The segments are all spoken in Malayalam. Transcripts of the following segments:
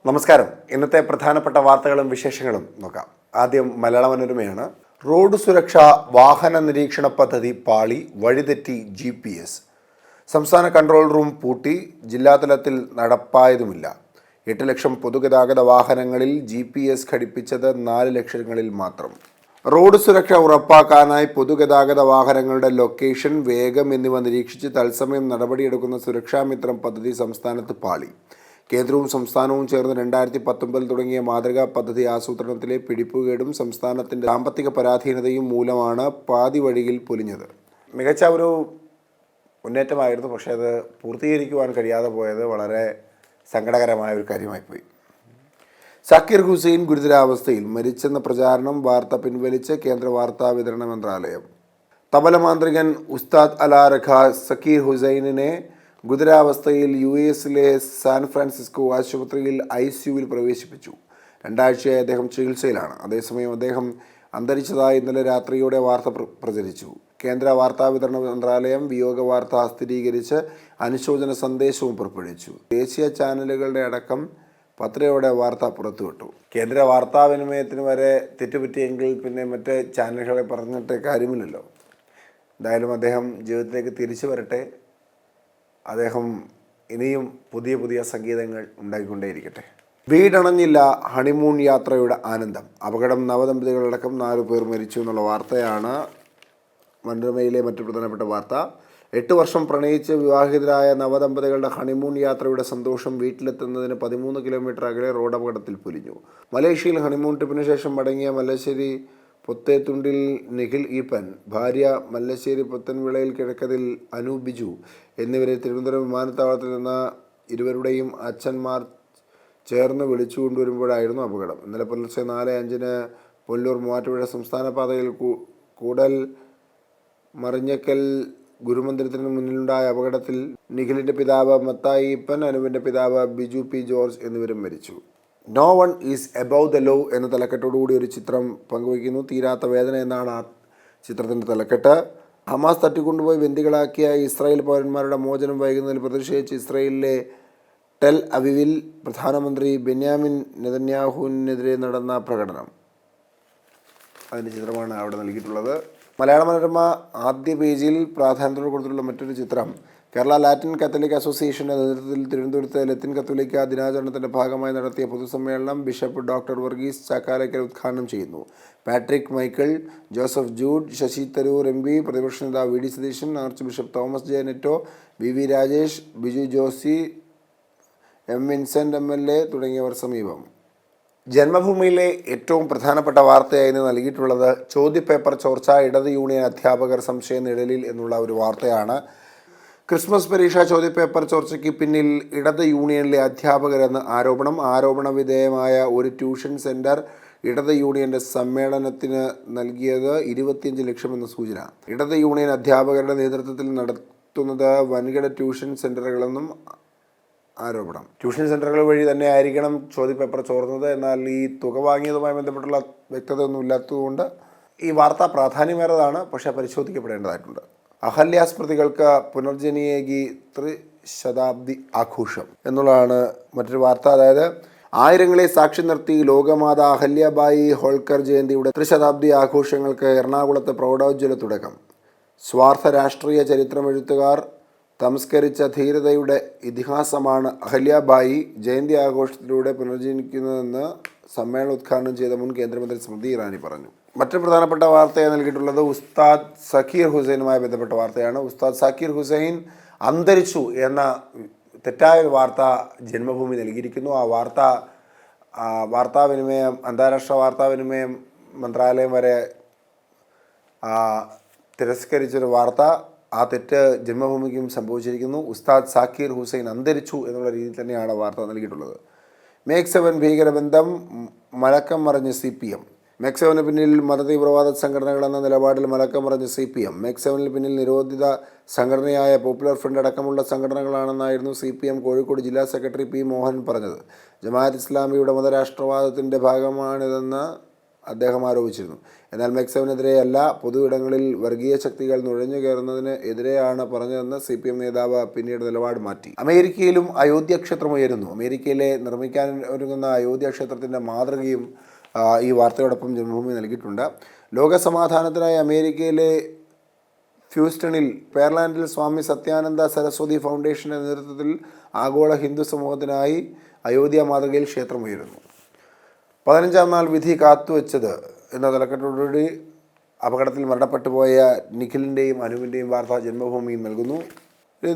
നമസ്കാരം. ഇന്നത്തെ പ്രധാനപ്പെട്ട വാർത്തകളും വിശേഷങ്ങളും നോക്കാം. ആദ്യം മലയാള മനോരമയാണ്. റോഡ് സുരക്ഷാ വാഹന നിരീക്ഷണ പദ്ധതി പാളി, വഴിതെറ്റി GPS. സംസ്ഥാന കൺട്രോൾ റൂം പൂട്ടി, ജില്ലാതലത്തിൽ നടപ്പായതുമില്ല. 8 ലക്ഷം പൊതുഗതാഗത വാഹനങ്ങളിൽ GPS ഘടിപ്പിച്ചത് 4 ലക്ഷങ്ങളിൽ മാത്രം. റോഡ് സുരക്ഷ ഉറപ്പാക്കാനായി പൊതുഗതാഗത വാഹനങ്ങളുടെ ലൊക്കേഷൻ, വേഗം എന്നിവ നിരീക്ഷിച്ച് തത്സമയം നടപടിയെടുക്കുന്ന സുരക്ഷാമിത്രം പദ്ധതി സംസ്ഥാനത്ത് പാളി. കേന്ദ്രവും സംസ്ഥാനവും ചേർന്ന് 2019 തുടങ്ങിയ മാതൃകാ പദ്ധതി ആസൂത്രണത്തിലെ പിടിപ്പുകേടും സംസ്ഥാനത്തിൻ്റെ സാമ്പത്തിക പരാധീനതയും മൂലമാണ് പാതി വഴിയിൽ പൊലിഞ്ഞത്. മികച്ച ഒരു മുന്നേറ്റമായിരുന്നു, പക്ഷേ അത് പൂർത്തീകരിക്കുവാൻ കഴിയാതെ പോയത് വളരെ സങ്കടകരമായ ഒരു കാര്യമായിപ്പോയി. സാക്കിർ ഹുസൈൻ ഗുരുതരാവസ്ഥയിൽ, മരിച്ചെന്ന പ്രചാരണം വാർത്ത പിൻവലിച്ച് കേന്ദ്ര വാർത്താ വിതരണ മന്ത്രാലയം. തബല മാന്ത്രികൻ ഉസ്താദ് അല റഖ സക്കീർ ഹുസൈനിനെ ഗുരുതരാവസ്ഥയിൽ US-ലെ സാൻ ഫ്രാൻസിസ്കോ ആശുപത്രിയിൽ ICU-വിൽ പ്രവേശിപ്പിച്ചു. 2 ആഴ്ചയായി അദ്ദേഹം ചികിത്സയിലാണ്. അതേസമയം അദ്ദേഹം അന്തരിച്ചതായി ഇന്നലെ രാത്രിയോടെ വാർത്ത പ്രചരിച്ചു. കേന്ദ്ര വാർത്താ വിതരണ മന്ത്രാലയം വിയോഗ വാർത്ത സ്ഥിരീകരിച്ച് അനുശോചന സന്ദേശവും പുറപ്പെടുവിച്ചു. ദേശീയ ചാനലുകളുടെ അടക്കം 10 വാർത്ത പുറത്തുവിട്ടു. കേന്ദ്ര വാർത്താവിനിമയത്തിന് വരെ തെറ്റുപറ്റിയെങ്കിൽ പിന്നെ മറ്റ് ചാനലുകളെ പറഞ്ഞിട്ട് കാര്യമില്ലല്ലോ. എന്തായാലും അദ്ദേഹം ജീവിതത്തിലേക്ക് തിരിച്ചു വരട്ടെ. അദ്ദേഹം ഇനിയും പുതിയ സംഗീതങ്ങൾ ഉണ്ടാക്കിക്കൊണ്ടേയിരിക്കട്ടെ. വീടണഞ്ഞില്ല ഹണിമൂൺ യാത്രയുടെ ആനന്ദം. അപകടം, നവദമ്പതികളടക്കം 4 പേർ മരിച്ചു എന്നുള്ള വാർത്തയാണ് മനോരമയിലെ മറ്റു പ്രധാനപ്പെട്ട വാർത്ത. 8 വർഷം പ്രണയിച്ച് വിവാഹിതരായ നവദമ്പതികളുടെ ഹണിമൂൺ യാത്രയുടെ സന്തോഷം വീട്ടിലെത്തുന്നതിന് 13 കിലോമീറ്റർ അകലെ റോഡ് അപകടത്തിൽ പൊലിഞ്ഞു. മലേഷ്യയിൽ ഹണിമൂൺ ട്രിപ്പിന് ശേഷം മടങ്ങിയ മല്ലശ്ശേരി പൊത്തേത്തുണ്ടിൽ നിഖിൽ ഈപ്പൻ, ഭാര്യ മല്ലശ്ശേരി പുത്തൻവിളയിൽ കിഴക്കതിൽ അനു ബിജു എന്നിവരെ തിരുവനന്തപുരം വിമാനത്താവളത്തിൽ നിന്ന് ഇരുവരുടെയും അച്ഛന്മാർ ചേർന്ന് വിളിച്ചു കൊണ്ടുവരുമ്പോഴായിരുന്നു അപകടം. ഇന്നലെ പുലർച്ചെ 4:05 പുല്ലൂർ മൂവാറ്റുപുഴ സംസ്ഥാന പാതയിൽ കൂടൽ മറിഞ്ഞക്കൽ ഗുരുമന്ദിരത്തിന് മുന്നിലുണ്ടായ അപകടത്തിൽ നിഖിലിൻ്റെ പിതാവ് മത്തായി ഈപ്പൻ, അനുവിൻ്റെ പിതാവ് ബിജു പി ജോർജ് എന്നിവരും മരിച്ചു. No one is above the law എന്ന തലക്കെട്ടോടുകൂടി ഒരു ചിത്രം പങ്കുവയ്ക്കുന്നു. തീരാത്ത വേദന എന്നാണ് ആ ചിത്രത്തിൻ്റെ തലക്കെട്ട്. ഹമാസ് തട്ടിക്കൊണ്ടുപോയി ബന്ദികളാക്കിയ ഇസ്രായേൽ പൗരന്മാരുടെ മോചനം വൈകുന്നതിൽ പ്രതിഷേധിച്ച് ഇസ്രായേലിലെ ടെൽ അവീവിൽ പ്രധാനമന്ത്രി ബെന്യാമിൻ നെതന്യാഹുവിനെതിരെ നടന്ന പ്രകടനം. അതിൻ്റെ ചിത്രമാണ് അവിടെ നൽകിയിട്ടുള്ളത്. മലയാള മനോരമ ആദ്യ പേജിൽ പ്രാധാന്യത്തോടെ കൊടുത്തിട്ടുള്ള മറ്റൊരു ചിത്രം കേരള ലാറ്റിൻ കത്തോലിക് അസോസിയേഷൻ്റെ നേതൃത്വത്തിൽ തിരുവനന്തപുരത്ത് ലത്തീൻ കത്തോലിക്ക ദിനാചരണത്തിൻ്റെ ഭാഗമായി നടത്തിയ പൊതുസമ്മേളനം ബിഷപ്പ് ഡോക്ടർ വർഗീസ് ചാക്കാലയ്ക്കൽ ഉദ്ഘാടനം ചെയ്യുന്നു. പാട്രിക് മൈക്കിൾ, ജോസഫ് ജൂഡ്, ശശി തരൂർ MP, പ്രതിപക്ഷ നേതാവ് VD Satheesan, archbishop Thomas J Netto, VV Rajesh, Biju Josie, M Vincent MLA തുടങ്ങിയവർ സമീപം. ജന്മഭൂമിയിലെ ഏറ്റവും പ്രധാനപ്പെട്ട വാർത്തയായി നൽകിയിട്ടുള്ളത് ചോദ്യപേപ്പർ ചോർച്ച, ഇടത് യൂണിയൻ അധ്യാപകർ സംശയ നിഴലിൽ എന്നുള്ള ഒരു വാർത്തയാണ്. ക്രിസ്മസ് പരീക്ഷാ ചോദ്യപേപ്പർ ചോർച്ചയ്ക്ക് പിന്നിൽ ഇടത് യൂണിയനിലെ അധ്യാപകരെന്ന് ആരോപണ വിധേയമായ ഒരു ട്യൂഷൻ സെൻറ്റർ ഇടത് യൂണിയൻ്റെ സമ്മേളനത്തിന് നൽകിയത് 25 ലക്ഷമെന്ന സൂചന. ഇടത് യൂണിയൻ അധ്യാപകരുടെ നേതൃത്വത്തിൽ നടത്തുന്നത് വൻകിട ട്യൂഷൻ സെൻറ്ററുകളെന്നും ആരോപണം. ട്യൂഷൻ സെൻറ്ററുകൾ വഴി തന്നെ ആയിരിക്കണം ചോദ്യപേപ്പർ ചോർന്നത്. എന്നാൽ ഈ തുക വാങ്ങിയതുമായി ബന്ധപ്പെട്ടുള്ള വ്യക്തതയൊന്നും ഇല്ലാത്തതുകൊണ്ട് ഈ വാർത്ത പ്രാധാന്യമേറതാണ്, പക്ഷേ പരിശോധിക്കപ്പെടേണ്ടതായിട്ടുണ്ട്. അഹല്യാസ്മൃതികൾക്ക് പുനർജനിയേകി ത്രിശതാബ്ദി ആഘോഷം എന്നുള്ളതാണ് മറ്റൊരു വാർത്ത. അതായത് ആയിരങ്ങളെ സാക്ഷി നിർത്തി ലോകമാത അഹല്യബായി ഹോൾക്കർ ജയന്തിയുടെ ത്രിശതാബ്ദി ആഘോഷങ്ങൾക്ക് എറണാകുളത്ത് പ്രൗഢോജ്വല തുടക്കം. സ്വാർത്ഥ രാഷ്ട്രീയ ചരിത്രമെഴുത്തുകാർ തമസ്കരിച്ച ധീരതയുടെ ഇതിഹാസമാണ് അഹല്യബായി ജയന്തി ആഘോഷത്തിലൂടെ പുനർജനിക്കുന്നതെന്ന് സമ്മേളനം ഉദ്ഘാടനം ചെയ്ത മുൻ കേന്ദ്രമന്ത്രി സ്മൃതി ഇറാനി പറഞ്ഞു. മറ്റൊരു പ്രധാനപ്പെട്ട വാർത്തയായി നൽകിയിട്ടുള്ളത് ഉസ്താദ് സക്കീർ ഹുസൈനുമായി ബന്ധപ്പെട്ട വാർത്തയാണ്. ഉസ്താദ് സക്കീർ ഹുസൈൻ അന്തരിച്ചു എന്ന തെറ്റായ വാർത്ത ജന്മഭൂമി നൽകിയിരിക്കുന്നു. ആ വാർത്താവിനിമയം അന്താരാഷ്ട്ര വാർത്താവിനിമയം മന്ത്രാലയം വരെ തിരസ്കരിച്ചൊരു വാർത്ത. ആ തെറ്റ് ജന്മഭൂമിക്കും സംഭവിച്ചിരിക്കുന്നു. ഉസ്താദ് സാക്കിർ ഹുസൈൻ അന്തരിച്ചു എന്നുള്ള രീതിയിൽ തന്നെയാണ് വാർത്ത നൽകിയിട്ടുള്ളത്. മേക് 7 ഭീകരബന്ധം, മലക്കം മറിഞ്ഞ് CPM. മേക് 7 പിന്നിൽ മതതീവ്രവാദ സംഘടനകളെന്ന നിലപാടിൽ മലക്കം മറിഞ്ഞ് CPM. മേക് 7 പിന്നിൽ നിരോധിത സംഘടനയായ പോപ്പുലർ ഫ്രണ്ട് അടക്കമുള്ള സംഘടനകളാണെന്നായിരുന്നു CPM കോഴിക്കോട് ജില്ലാ സെക്രട്ടറി P. മോഹൻ പറഞ്ഞത്. ജമാഅത്ത് ഇസ്ലാമിയുടെ മതരാഷ്ട്രവാദത്തിൻ്റെ ഭാഗമാണിതെന്ന് അദ്ദേഹം ആരോപിച്ചിരുന്നു. എന്നാൽ മെക്സവനെതിരെ അല്ല, പൊതു ഇടങ്ങളിൽ വർഗീയ ശക്തികൾ നുഴഞ്ഞു കയറുന്നതിന് എതിരെയാണ് പറഞ്ഞതെന്ന് CPM നേതാവ് പിന്നീട് നിലപാട് മാറ്റി. അമേരിക്കയിലും അയോധ്യ ക്ഷേത്രം ഉയരുന്നു. അമേരിക്കയിലെ നിർമ്മിക്കാൻ ഒരുങ്ങുന്ന അയോധ്യ ക്ഷേത്രത്തിൻ്റെ മാതൃകയും ഈ വാർത്തയോടൊപ്പം ജന്മഭൂമി നൽകിയിട്ടുണ്ട്. ലോകസമാധാനത്തിനായി അമേരിക്കയിലെ ഹ്യൂസ്റ്റണിൽ പെയർലാൻഡിൽ സ്വാമി സത്യാനന്ദ സരസ്വതി ഫൗണ്ടേഷൻ്റെ നേതൃത്വത്തിൽ ആഗോള ഹിന്ദു സമൂഹത്തിനായി അയോധ്യ മാതൃകയിൽ ക്ഷേത്രം ഉയരുന്നു. 15-ാം നാൾ വിധി കാത്തുവെച്ചത് എന്ന തലക്കെട്ടോടുകൂടി അപകടത്തിൽ മരണപ്പെട്ടു പോയ നിഖിലിൻ്റെയും അനുവിൻ്റെയും വാർത്ത ജന്മഭൂമിയും നൽകുന്നു.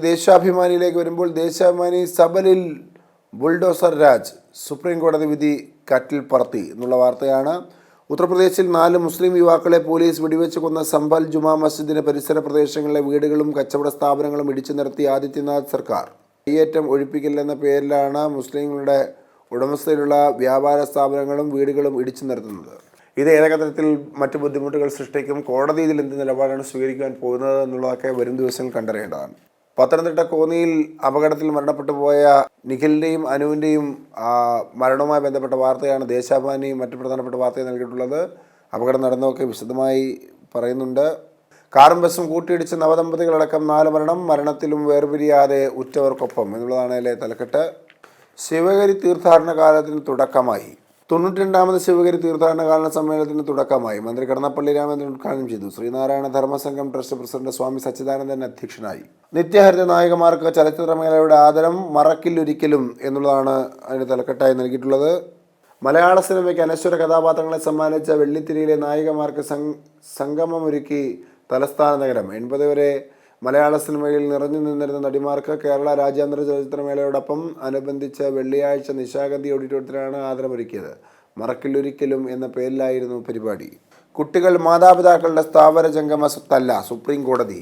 ദേശാഭിമാനിയിലേക്ക് വരുമ്പോൾ, ദേശാഭിമാനി സബലിൽ ബുൾഡോസർ രാജ്, സുപ്രീം കോടതി വിധി കാറ്റിൽ പറത്തി എന്നുള്ള വാർത്തയാണ്. ഉത്തർപ്രദേശിൽ 4 മുസ്ലിം യുവാക്കളെ പോലീസ് വെടിവെച്ച് കൊന്ന സംഭൽ ജുമാ മസ്ജിദിന് പരിസര പ്രദേശങ്ങളിലെ വീടുകളും കച്ചവട സ്ഥാപനങ്ങളും ഇടിച്ചു നിരത്തി ആദിത്യനാഥ് സർക്കാർ. കയ്യേറ്റം ഒഴിപ്പിക്കലെന്ന പേരിലാണ് മുസ്ലിങ്ങളുടെ ഉടമസ്ഥയിലുള്ള വ്യാപാര സ്ഥാപനങ്ങളും വീടുകളും ഇടിച്ചു നിരത്തുന്നത്. ഇത് ഏതൊക്കെ തരത്തിൽ മറ്റു ബുദ്ധിമുട്ടുകൾ സൃഷ്ടിക്കും, കോടതി ഇതിൽ എന്ത് നിലപാടാണ് സ്വീകരിക്കാൻ പോകുന്നത് എന്നുള്ളതൊക്കെ വരും ദിവസങ്ങൾ കണ്ടറിയേണ്ടതാണ്. പത്തനംതിട്ട കോന്നിയിൽ അപകടത്തിൽ മരണപ്പെട്ടു പോയ നിഖിലിൻ്റെയും അനുവിൻ്റെയും മരണവുമായി ബന്ധപ്പെട്ട വാർത്തയാണ് ദേശാഭിമാനിയും മറ്റു പ്രധാനപ്പെട്ട വാർത്തയും നൽകിയിട്ടുള്ളത്. അപകടം നടന്നതൊക്കെ വിശദമായി പറയുന്നുണ്ട്. കാറും ബസ്സും കൂട്ടിയിടിച്ച് നവദമ്പതികളടക്കം 4 മരണം, മരണത്തിലും വേർപിരിയാതെ ഉറ്റവർക്കൊപ്പം എന്നുള്ളതാണ് അതിലെ തലക്കെട്ട്. ശിവഗിരി തീർത്ഥാടന കാലത്തിന് തുടക്കമായി. 92ാമത് ശിവഗിരി തീർത്ഥാടന കാലന സമ്മേളനത്തിന് തുടക്കമായി. മന്ത്രി കടന്നപ്പള്ളി രാമചന്ദ്രൻ ഉദ്ഘാടനം ചെയ്തു. ശ്രീനാരായണ ധർമ്മസംഘം ട്രസ്റ്റ് പ്രസിഡന്റ് സ്വാമി സച്ചിദാനന്ദൻ അധ്യക്ഷനായി. നിത്യഹരിത നായകന്മാർക്ക് ചലച്ചിത്രമേളയുടെ ആദരം മറക്കില്ലൊരിക്കലും എന്നുള്ളതാണ് അതിന് തലക്കെട്ടായി നൽകിയിട്ടുള്ളത്. മലയാള സിനിമയ്ക്ക് അനശ്വര കഥാപാത്രങ്ങളെ സമ്മാനിച്ച വെള്ളിത്തിരിയിലെ നായികമാർക്ക് സംഗമമൊരുക്കി തലസ്ഥാന നഗരം. 80 വരെ മലയാള സിനിമയിൽ നിറഞ്ഞു നിന്നിരുന്ന നടിമാർക്ക് കേരള രാജ്യാന്തര ചലച്ചിത്രമേളയോടൊപ്പം അനുബന്ധിച്ച് വെള്ളിയാഴ്ച നിശാഗന്ധി ഓഡിറ്റോറിയത്തിലാണ് ആദരമൊരുക്കിയത്. മറക്കില്ലൊരിക്കലും എന്ന പേരിലായിരുന്നു പരിപാടി. കുട്ടികൾ മാതാപിതാക്കളുടെ സ്ഥാവര ജംഗമ സ്വത്തല്ല, സുപ്രീം കോടതി.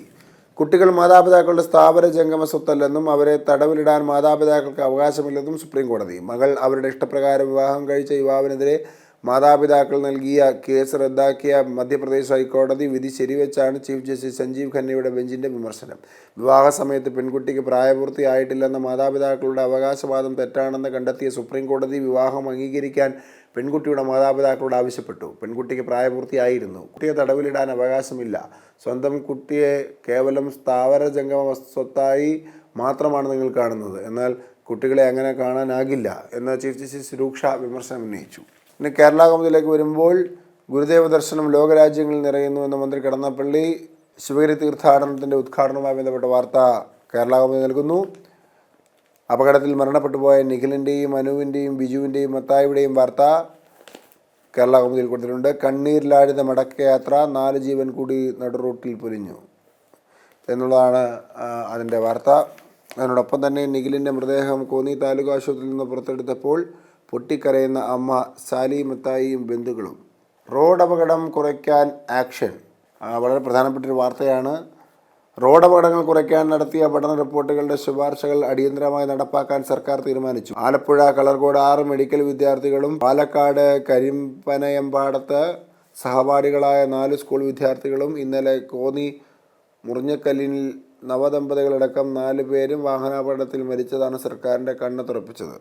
കുട്ടികൾ മാതാപിതാക്കളുടെ സ്ഥാവര ജംഗമ സ്വത്തല്ലെന്നും അവരെ തടവിലിടാൻ മാതാപിതാക്കൾക്ക് അവകാശമില്ലെന്നും സുപ്രീം കോടതി. മകൾ അവരുടെ ഇഷ്ടപ്രകാരം വിവാഹം കഴിച്ച യുവാവിനെതിരെ മാതാപിതാക്കൾ നൽകിയ കേസ് റദ്ദാക്കിയ മധ്യപ്രദേശ് ഹൈക്കോടതി വിധി ശരിവെച്ചാണ് ചീഫ് ജസ്റ്റിസ് സഞ്ജീവ് ഖന്നയുടെ ബെഞ്ചിൻ്റെ വിമർശനം. വിവാഹ സമയത്ത് പെൺകുട്ടിക്ക് പ്രായപൂർത്തിയായിട്ടില്ലെന്ന മാതാപിതാക്കളുടെ അവകാശവാദം തെറ്റാണെന്ന് കണ്ടെത്തിയ സുപ്രീം കോടതി വിവാഹം അംഗീകരിക്കാൻ പെൺകുട്ടിയുടെ മാതാപിതാക്കളോട് ആവശ്യപ്പെട്ടു. പെൺകുട്ടിക്ക് പ്രായപൂർത്തിയായിരുന്നു. കുട്ടിയെ തടവിലിടാൻ അവകാശമില്ല. സ്വന്തം കുട്ടിയെ കേവലം സ്ഥാവര ജംഗമ സ്വത്തായി മാത്രമാണ് നിങ്ങൾ കാണുന്നത്. എന്നാൽ കുട്ടികളെ അങ്ങനെ കാണാനാകില്ല എന്ന് ചീഫ് ജസ്റ്റിസ് രൂക്ഷ വിമർശനം ഉന്നയിച്ചു. ഇനി കേരള കൗമുദിയിലേക്ക് വരുമ്പോൾ, ഗുരുദേവ ദർശനം ലോകരാജ്യങ്ങളിൽ നിറയുന്നുവെന്ന് മന്ത്രി കടന്നപ്പള്ളി. ശിവഗിരി തീർത്ഥാടനത്തിൻ്റെ ഉദ്ഘാടനവുമായി ബന്ധപ്പെട്ട വാർത്ത കേരള കൗമുദി നൽകുന്നു. അപകടത്തിൽ മരണപ്പെട്ടു പോയ നിഖിലിൻ്റെയും അനുവിൻ്റെയും ബിജുവിൻ്റെയും മത്തായിയുടെയും വാർത്ത കേരള കൗമുദിയിൽ കൊടുത്തിട്ടുണ്ട്. കണ്ണീരിലാഴ്ന്ന മടക്കയാത്ര, 4 ജീവൻ കൂടി നടുറൂട്ടിൽ പൊലിഞ്ഞു എന്നുള്ളതാണ് അതിൻ്റെ വാർത്ത. അതിനോടൊപ്പം തന്നെ നിഖിലിൻ്റെ മൃതദേഹം കോന്നി താലൂക്ക് ആശുപത്രിയിൽ നിന്ന് പുറത്തെടുത്തപ്പോൾ പൊട്ടിക്കരയുന്ന അമ്മ സാലി മത്തായിയും ബന്ധുക്കളും. റോഡ് അപകടം കുറയ്ക്കാൻ ആക്ഷൻ, വളരെ പ്രധാനപ്പെട്ടൊരു വാർത്തയാണ്. റോഡ് അപകടങ്ങൾ കുറയ്ക്കാൻ നടത്തിയ പഠന റിപ്പോർട്ടുകളുടെ ശുപാർശകൾ അടിയന്തരമായി നടപ്പാക്കാൻ സർക്കാർ തീരുമാനിച്ചു. ആലപ്പുഴ കളർകോട് 6 മെഡിക്കൽ വിദ്യാർത്ഥികളും പാലക്കാട് കരിമ്പനയമ്പാടത്ത് സഹപാഠികളായ 4 സ്കൂൾ വിദ്യാർത്ഥികളും ഇന്നലെ കോന്നി മുറിഞ്ഞക്കല്ലിൽ നവദമ്പതികളടക്കം 4 പേരും വാഹനാപകടത്തിൽ മരിച്ചതാണ് സർക്കാരിൻ്റെ കണ്ണ് തുറപ്പിച്ചത്.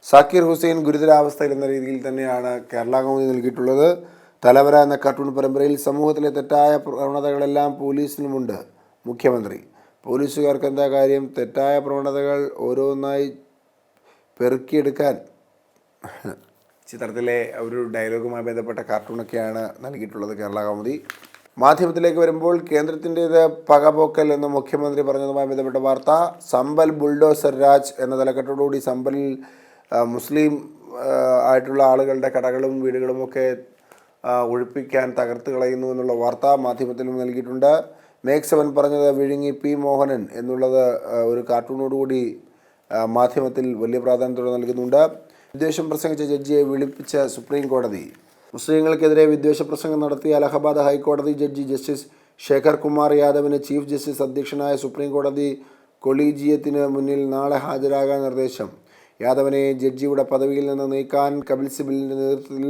സാക്കിർ ഹുസൈൻ ഗുരുതരാവസ്ഥയിൽ എന്ന രീതിയിൽ തന്നെയാണ് കേരള കൗമുദി നൽകിയിട്ടുള്ളത്. തലവര എന്ന കാർട്ടൂൺ പരമ്പരയിൽ സമൂഹത്തിലെ തെറ്റായ പ്രവണതകളെല്ലാം പോലീസിനുമുണ്ട്. മുഖ്യമന്ത്രി, പോലീസുകാർക്ക് എന്താ കാര്യം തെറ്റായ പ്രവണതകൾ ഓരോന്നായി പെറുക്കിയെടുക്കാൻ? ചിത്രത്തിലെ ഒരു ഡയലോഗുമായി ബന്ധപ്പെട്ട കാർട്ടൂണൊക്കെയാണ് നൽകിയിട്ടുള്ളത് കേരള കൗമുദി. മാധ്യമത്തിലേക്ക് വരുമ്പോൾ, കേന്ദ്രത്തിൻ്റേത് പകപോക്കൽ എന്ന് മുഖ്യമന്ത്രി പറഞ്ഞതുമായി ബന്ധപ്പെട്ട വാർത്ത. സമ്പൽ ബുൾഡോസർ രാജ് എന്ന തലക്കെട്ടോടുകൂടി സമ്പലിൽ മുസ്ലിം ആയിട്ടുള്ള ആളുകളുടെ കടകളും വീടുകളുമൊക്കെ ഒഴിപ്പിക്കാൻ തകർത്ത് കളയുന്നു എന്നുള്ള വാർത്ത മാധ്യമത്തിലും നൽകിയിട്ടുണ്ട്. മേഘ് 7 പറഞ്ഞത് വിഴുങ്ങി പി മോഹനൻ എന്നുള്ളത് ഒരു കാർട്ടൂണോടുകൂടി മാധ്യമത്തിൽ വലിയ പ്രാധാന്യത്തോടെ നൽകുന്നുണ്ട്. വിദ്വേഷം പ്രസംഗിച്ച ജഡ്ജിയെ വിളിപ്പിച്ച സുപ്രീം കോടതി. മുസ്ലിങ്ങൾക്കെതിരെ വിദ്വേഷ പ്രസംഗം നടത്തിയ അലഹബാദ് ഹൈക്കോടതി ജഡ്ജി ജസ്റ്റിസ് ശേഖർ കുമാർ യാദവിന് ചീഫ് ജസ്റ്റിസ് അധ്യക്ഷനായ സുപ്രീം കോടതി കൊളീജിയത്തിന് മുന്നിൽ നാളെ ഹാജരാകാൻ നിർദ്ദേശം. യാദവിനെ ജഡ്ജിയുടെ പദവിയിൽ നിന്ന് നീക്കാൻ കപിൽ സിബലിൻ്റെ നേതൃത്വത്തിൽ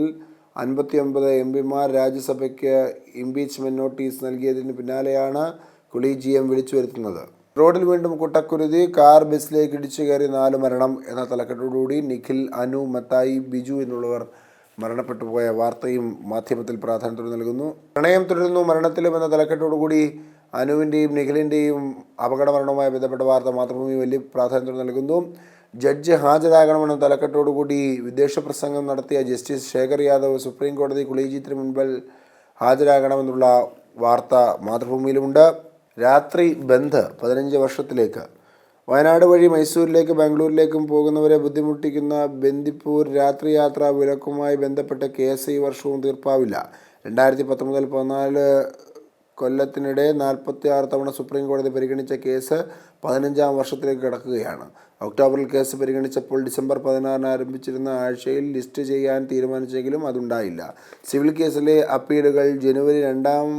59 എംപിമാർ രാജ്യസഭയ്ക്ക് ഇംപീച്ച്മെൻറ്റ് നോട്ടീസ് നൽകിയതിന് പിന്നാലെയാണ് കൊളീജിയം വിളിച്ചു വരുത്തുന്നത്. റോഡിൽ വീണ്ടും കുട്ടക്കുരുതി, കാർ ബസ്സിലേക്ക് ഇടിച്ചു കയറി 4 മരണം എന്ന തലക്കെട്ടോടുകൂടി നിഖിൽ, അനു, മത്തായി, ബിജു എന്നുള്ളവർ മരണപ്പെട്ടു പോയ വാർത്തയും മാധ്യമത്തിൽ പ്രാധാന്യത്തോടെ നൽകുന്നു. പ്രണയം തുടരുന്നു മരണത്തിലും എന്ന തലക്കെട്ടോടുകൂടി അനുവിൻ്റെയും നിഖിലിൻ്റെയും അപകട മരണവുമായി ബന്ധപ്പെട്ട വാർത്ത മാതൃഭൂമി വലിയ പ്രാധാന്യത്തോടെ നൽകുന്നു. ജഡ്ജ് ഹാജരാകണമെന്ന തലക്കെട്ടോടുകൂടി വിദ്വേഷ പ്രസംഗം നടത്തിയ ജസ്റ്റിസ് ശേഖർ യാദവ് സുപ്രീം കോടതി കൊളീജിയത്തിന് മുൻപിൽ ഹാജരാകണമെന്നുള്ള വാർത്ത മാതൃഭൂമിയിലുമുണ്ട്. രാത്രി ബന്ദ് 15 വർഷത്തിലേക്ക്. വയനാട് വഴി മൈസൂരിലേക്ക് ബാംഗ്ലൂരിലേക്കും പോകുന്നവരെ ബുദ്ധിമുട്ടിക്കുന്ന ബന്ദിപ്പൂർ രാത്രിയാത്രാ വിലക്കുമായി ബന്ധപ്പെട്ട കേസ് ഈ വർഷവും തീർപ്പാവില്ല. 2013-14 കൊല്ലത്തിനിടെ 46 തവണ സുപ്രീം കോടതി പരിഗണിച്ച കേസ് 15ാം വർഷത്തിലേക്ക് കടക്കുകയാണ്. ഒക്ടോബറിൽ കേസ് പരിഗണിച്ചപ്പോൾ ഡിസംബർ 16 ആരംഭിച്ചിരുന്ന ആഴ്ചയിൽ ലിസ്റ്റ് ചെയ്യാൻ തീരുമാനിച്ചെങ്കിലും അതുണ്ടായില്ല. സിവിൽ കേസിലെ അപ്പീലുകൾ ജനുവരി 2ാം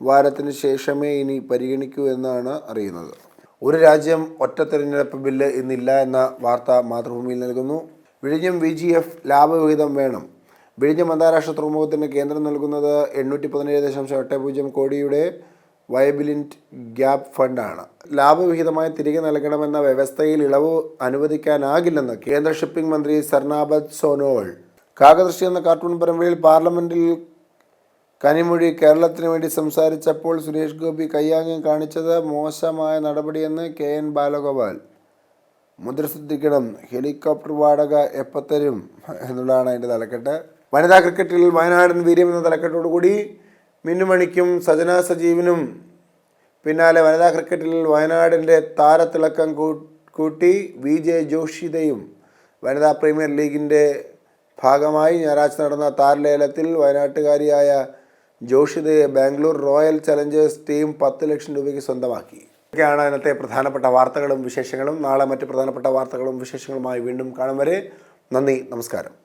വാരത്തിന് ശേഷമേ ഇനി പരിഗണിക്കൂ എന്നാണ് അറിയുന്നത്. ഒരു രാജ്യം ഒറ്റ തെരഞ്ഞെടുപ്പ് ബില്ല് ഇന്നില്ല എന്ന വാർത്ത മാതൃഭൂമിയിൽ നൽകുന്നു. വിഴിഞ്ഞം VGF ലാഭവിഹിതം വേണം. വിഴിഞ്ഞം അന്താരാഷ്ട്ര തുറമുഖത്തിന് കേന്ദ്രം നൽകുന്നത് 817.80 കോടിയുടെ വയബിലിറ്റി ഗ്യാപ്പ് ഫണ്ടാണ്. ലാഭവിഹിതമായി തിരികെ നൽകണമെന്ന വ്യവസ്ഥയിൽ ഇളവ് അനുവദിക്കാനാകില്ലെന്ന് കേന്ദ്ര ഷിപ്പിംഗ് മന്ത്രി സർനാബത് സോനോവാൾ. കാകദൃഷ്ടി എന്ന കാർട്ടൂൺ പരമ്പരയിൽ പാർലമെന്റിൽ കനിമൊഴി കേരളത്തിന് വേണ്ടി സംസാരിച്ചപ്പോൾ സുരേഷ് ഗോപി കയ്യാങ്കം കാണിച്ചത് മോശമായ നടപടിയെന്ന് KN ബാലഗോപാൽ. മുദ്ര ശ്രദ്ധിക്കണം, ഹെലികോപ്റ്റർ വാടക എപ്പോൾ തരും എന്നുള്ളതാണ് അതിൻ്റെ തലക്കെട്ട്. വനിതാ ക്രിക്കറ്റിൽ വയനാടൻ വീര്യം എന്ന തലക്കെട്ടോടുകൂടി മിന്നുമണിക്കും സജന സജീവിനും പിന്നാലെ വനിതാ ക്രിക്കറ്റിൽ വയനാടിൻ്റെ താരത്തിളക്കം കൂട്ടി VJ ജോഷിതയും. വനിതാ പ്രീമിയർ ലീഗിൻ്റെ ഭാഗമായി ഞായറാഴ്ച നടന്ന താരലേലത്തിൽ വയനാട്ടുകാരിയായ ജോഷിതയെ ബാംഗ്ലൂർ റോയൽ ചലഞ്ചേഴ്സ് ടീം 10 ലക്ഷം രൂപയ്ക്ക് സ്വന്തമാക്കി. ഇതൊക്കെയാണ് ഇന്നത്തെ പ്രധാനപ്പെട്ട വാർത്തകളും വിശേഷങ്ങളും. നാളെ മറ്റ് പ്രധാനപ്പെട്ട വാർത്തകളും വിശേഷങ്ങളുമായി വീണ്ടും കാണും വരെ നന്ദി, നമസ്കാരം.